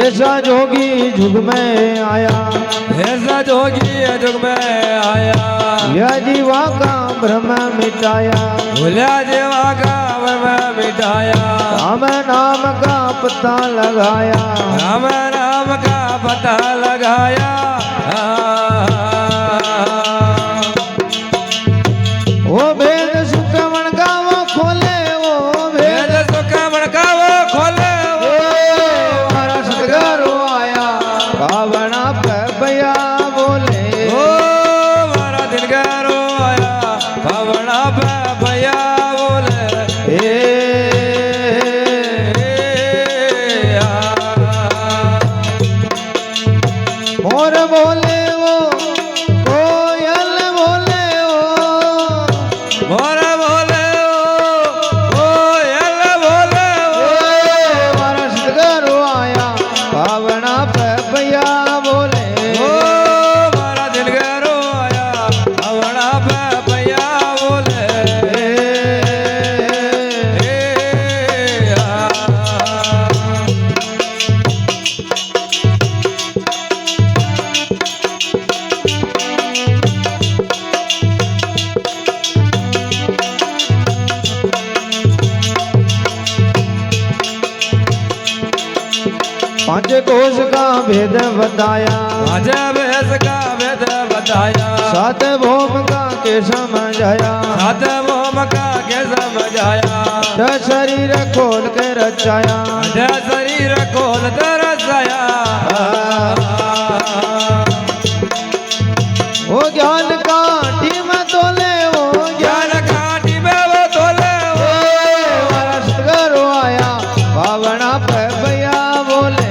ऐसा जोगी जुग में आया, ऐसा जोगी जुग में आया, यह जीवा का भ्रम मिटाया, भूलिया जीवा का भ्रम मिटाया, राम नाम का पता लगाया, राम नाम का पता लगाया। वो वेद सुखमण का वो खोले, वो वेद सुखमण का वो खोले, हमारा सतगुरु आया पावना पे भैया बोले, ओ मारा दिन गरो आया पावना पे भैया बोले। मोर बोले वो कोयल बोले वो, मोर बोले ओ कोयल बोले ओ, हमारा सतगुरु आया पावना पे भैया बोले, ओ मारा दिन गरो आया पावना पे भैया बोले। पांच कोश का भेद बताया, पांच भैंस का भेद बताया, सात भौम का के समझाया, सात मोम का के समझाया, दस शरीर खोल के रचाया, दस शरीर खोल तरसाया। वो ज्ञान काटी में तोले, वो ज्ञान काटी में वो तोले वो, हमारा सतगुरु आया पावना पे भैया बोले,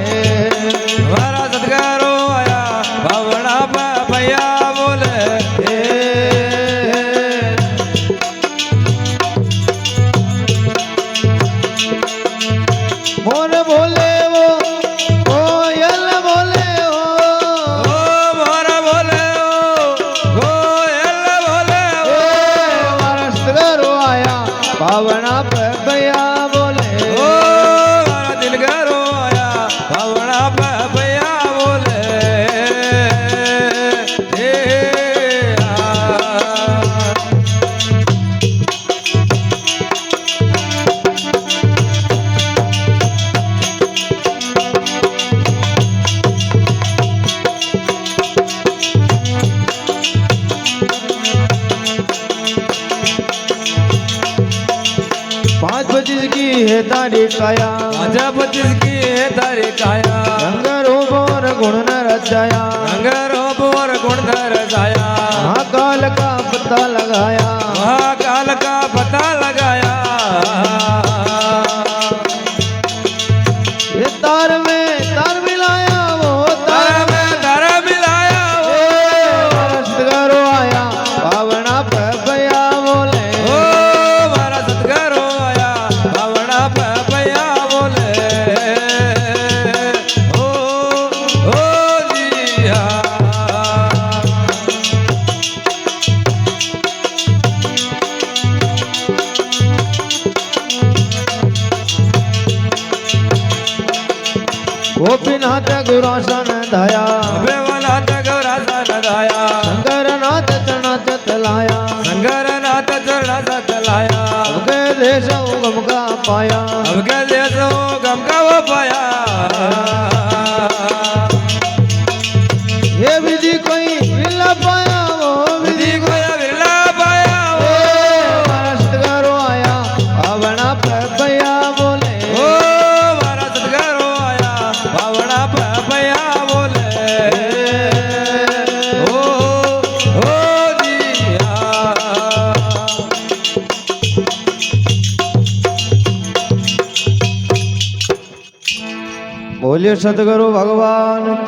हमारा सतगुरु आया पावना पे भैया बोले। मोर बोले वो कोयल बोले वो, ओ मोर बोले ओ कोयल बोले ओ, हमारा सतगुरु आया पावना पे भैया बोले, ओ हमारा दिल गरो आया पावना पे भैया बोले। पाँच पच्चीस की है तारी काया, राजा पच्चीस की है तारी काया, रंग रूप और गुण न रचाया, रंग रूप और गुण दर्शाया, महाकाल का पता लगाया, महाकाल का पता लगाया। ये तार में तार मिलाया, वो तारा में तारा मिलाया वो, हमारा सतगुरु आया पावना पे भैया बोले, ओ हमारा सतगुरु आया पावना पे भैया बोले। ओ जी हाँ। गोपीनाथ गुरासन धाया, देवनाथ गौरा दाया, शंकरनाथ चरण चतलाया, शंकरनाथ चरण सतलाया, के देश उगम का पाया, अब के देश गम का वो पाया। ये विधि कोई मिला पाया, वो विधि विधि को या बिरला पाया वो, हमारा सतगुरु आया पावना पे भैया बोले, ओ हमारा सतगुरु आया पावना पे भैया बोले। ओ जी हाँ। बोलिए सतगुरु भगवान